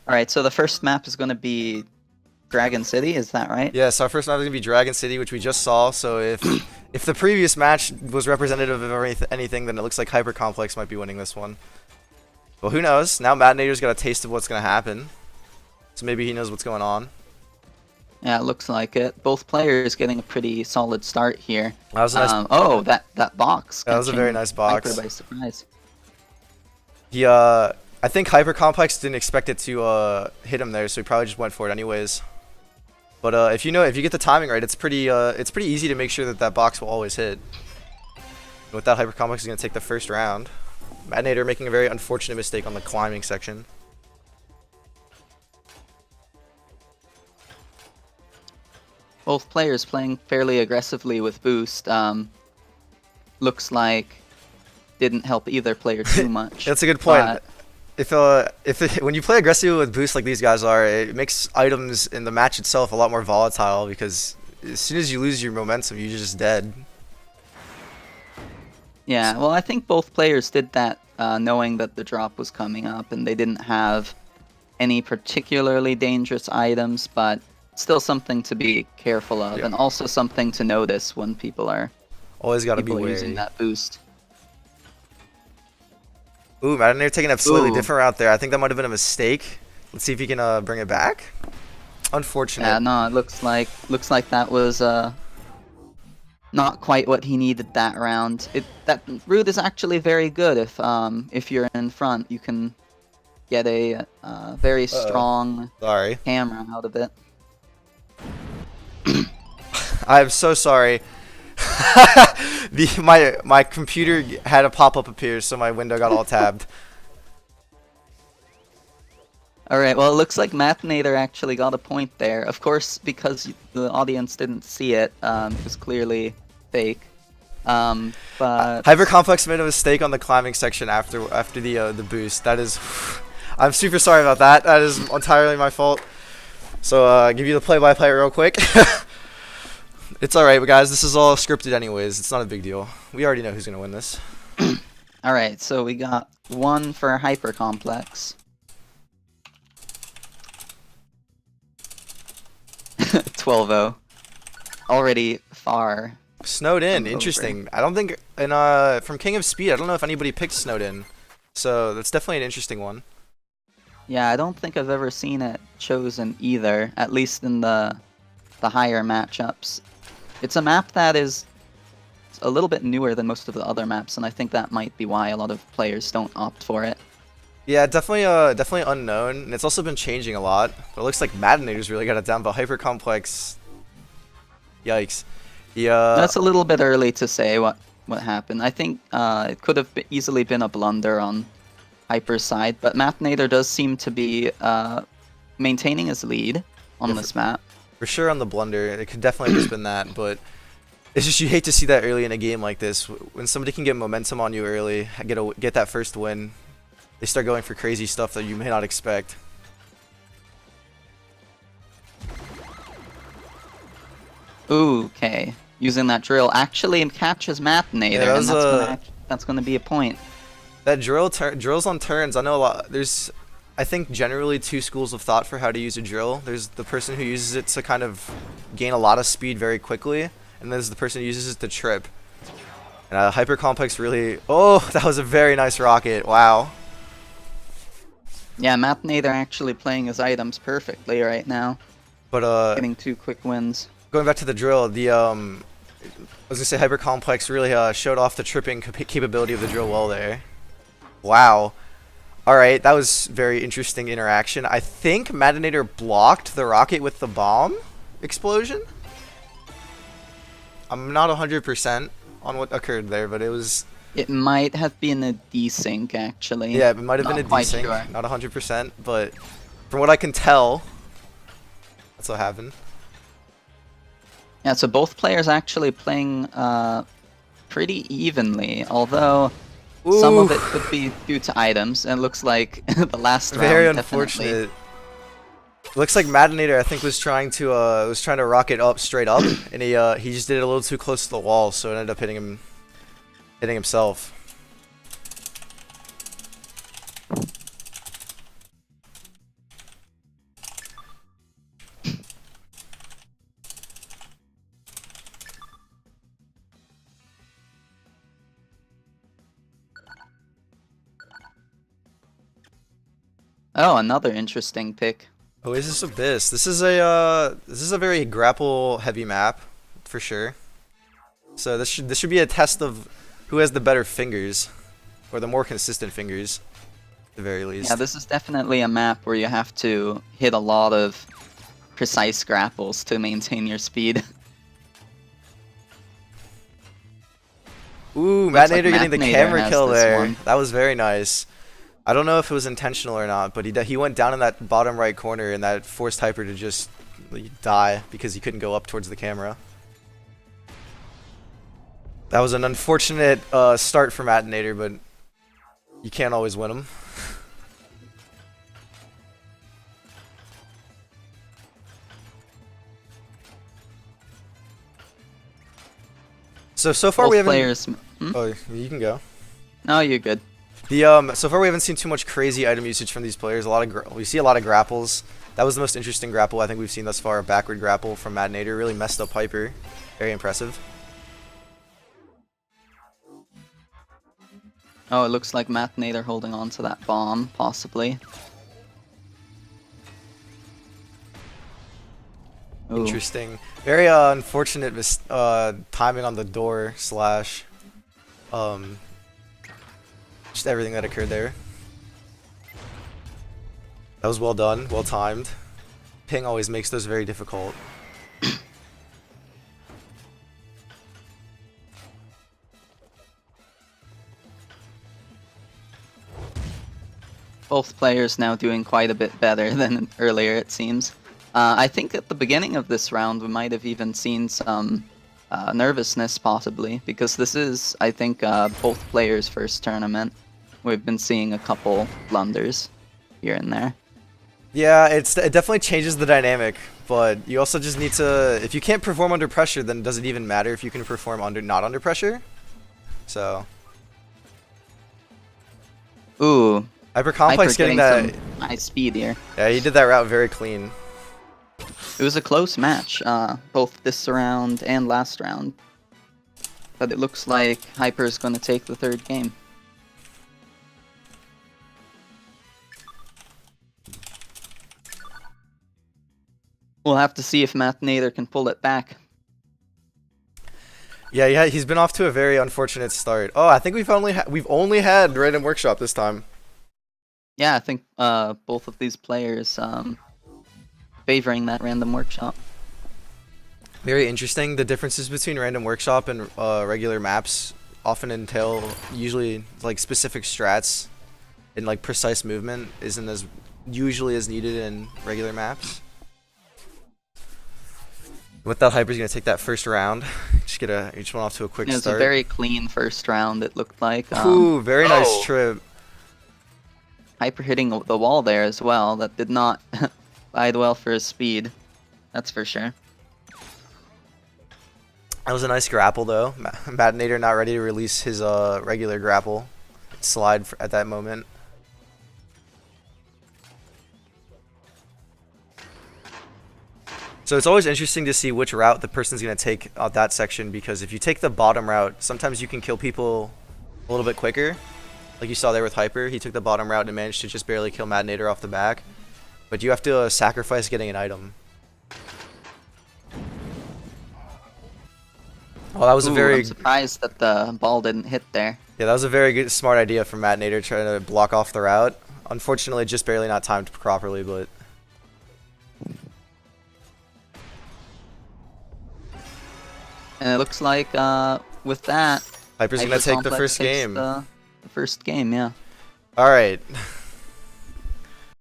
Alright, so the first map is going to be Dragon City, is that right? Yes, our first map is gonna be Dragon City, which we just saw. So if the previous match was representative of anything, then it looks like Hypercomplex might be winning this one. Well, who knows? Now Matanator's got a taste of what's gonna happen, so maybe he knows what's going on. Yeah, it looks like it. Both players getting a pretty solid start here. That was a nice. Oh, that box. That was a very catching nice box. Hyper by surprise. I think Hypercomplex didn't expect it to hit him there, so he probably just went for it anyways. But if you get the timing right, it's pretty easy to make sure that that box will always hit. And with that, Hypercomplex is gonna take the first round. Matanator making a very unfortunate mistake on the climbing section. Both players playing fairly aggressively with boost. Looks like didn't help either player too much. That's a good point. When you play aggressive with boost like these guys are, it makes items in the match itself a lot more volatile because as soon as you lose your momentum, you're just dead. Yeah, well, I think both players did that knowing that the drop was coming up, and they didn't have any particularly dangerous items, but still something to be careful of, Yeah. and also something to notice when people are Always gotta be using wary. that boost. Ooh, Matanator taking a slightly Ooh. different route there. I think that might have been a mistake. Let's see if he can bring it back. Unfortunate. Yeah, no, it looks like that was not quite what he needed that round. That route is actually very good if you're in front, you can get a very strong Sorry. camera out of it. I'm so sorry. My computer had a pop-up appear, so my window got all tabbed. Alright, well, it looks like Matanator actually got a point there. Of course, because the audience didn't see it, it was clearly fake. But Hypercomplex made a mistake on the climbing section after the boost. That is, I'm super sorry about that. That is entirely my fault. So give you the play-by-play real quick. It's alright, but guys, this is all scripted anyways. It's not a big deal. We already know who's gonna win this. Alright, so we got one for Hypercomplex. 12-0. Already far. Snowed in, Over. interesting. I don't think from King of Speed, I don't know if anybody picked Snowed in. So that's definitely an interesting one. Yeah, I don't think I've ever seen it chosen either, at least in the higher matchups. It's a map that is a little bit newer than most of the other maps, and I think that might be why a lot of players don't opt for it. Yeah, definitely unknown, and it's also been changing a lot. But it looks like Matanator's really got it down, but Hypercomplex, yikes. Yeah. That's a little bit early to say what happened. I think it could have easily been a blunder on Hyper's side, but Matanator does seem to be maintaining his lead on this map. For sure on the blunder, it could definitely have just been that, but it's just you hate to see that early in a game like this. When somebody can get momentum on you early, get that first win, they start going for crazy stuff that you may not expect. Ooh, okay. Using that drill actually catches Matanator, Yeah, and that's gonna be a point. That drills on turns. I know a lot. There's, I think, generally two schools of thought for how to use a drill. There's the person who uses it to kind of gain a lot of speed very quickly, and there's the person who uses it to trip. And Hypercomplex really. Oh, that was a very nice rocket. Wow. Yeah, Matanator actually playing his items perfectly right now. But Getting 2 quick wins. going back to the drill, I was gonna say Hypercomplex really showed off the tripping capability of the drill well there. Wow. Alright, that was very interesting interaction. I think Matanator blocked the rocket with the bomb explosion. I'm not 100% on what occurred there, but it was... It might have been a desync, actually. Yeah, it might have been a quite desync. sure. Not 100%, but from what I can tell, that's what happened. Yeah, so both players actually playing pretty evenly, although some of it could be due to items, and it looks like the last Very round unfortunate. Looks like Matanator, I think, was trying to rocket up straight up, and he just did it a little too close to the wall, so it ended up hitting himself. Oh, another interesting pick. Oasis Abyss. This is a very grapple heavy map, for sure. So this should be a test of who has the better fingers, or the more consistent fingers, at the very least. Yeah, this is definitely a map where you have to hit a lot of precise grapples to maintain your speed. Ooh, Looks like Matanater getting the Matanater camera has kill this there. one. That was very nice. I don't know if it was intentional or not, but he went down in that bottom right corner and that forced Hyper to just die because he couldn't go up towards the camera. That was an unfortunate start for Matanater, but you can't always win them. So far Both we haven't. players. Oh, you can go. No, you're good. So far we haven't seen too much crazy item usage from these players. We see a lot of grapples. That was the most interesting grapple I think we've seen thus far. A backward grapple from Matanater, really messed up Hyper. Very impressive. Oh, it looks like Matanater holding on to that bomb, possibly. Ooh. Interesting. Very unfortunate timing on the door slash just everything that occurred there. That was well done, well timed. Ping always makes those very difficult. Both players now doing quite a bit better than earlier, it seems. I think at the beginning of this round we might have even seen some nervousness, possibly, because this is, I think, both players' first tournament. We've been seeing a couple blunders here and there. Yeah, it definitely changes the dynamic, but you also just need to, if you can't perform under pressure, then does it even matter if you can perform not under pressure? So. Ooh. Hypercomplex getting that. Some high speed here. Yeah, he did that route very clean. It was a close match, both this round and last round. But it looks like Hyper's going to take the third game. We'll have to see if Matanater can pull it back. Yeah, he's been off to a very unfortunate start. Oh, I think we've only had Random Workshop this time. Yeah, I think both of these players favoring that Random Workshop. Very interesting. The differences between Random Workshop and regular maps often entail usually like specific strats, and like precise movement isn't as usually as needed in regular maps. With that, Hyper's gonna take that first round. Just went off to a quick It was start. a very clean first round, it looked like. Ooh, very nice trip. Hyper hitting the wall there as well. That did not bide well for his speed. That's for sure. That was a nice grapple though. Matanater not ready to release his regular grapple slide at that moment. So it's always interesting to see which route the person's going to take out that section, because if you take the bottom route, sometimes you can kill people a little bit quicker. Like you saw there with Hyper, he took the bottom route and managed to just barely kill Matanater off the back. But you have to sacrifice getting an item. Oh, that was I'm surprised that the ball didn't hit there. Yeah, that was a very good, smart idea from Matanater trying to block off the route. Unfortunately, just barely not timed properly, but... And it looks like with that, Hyper's gonna take the first game. The first game, yeah. Alright,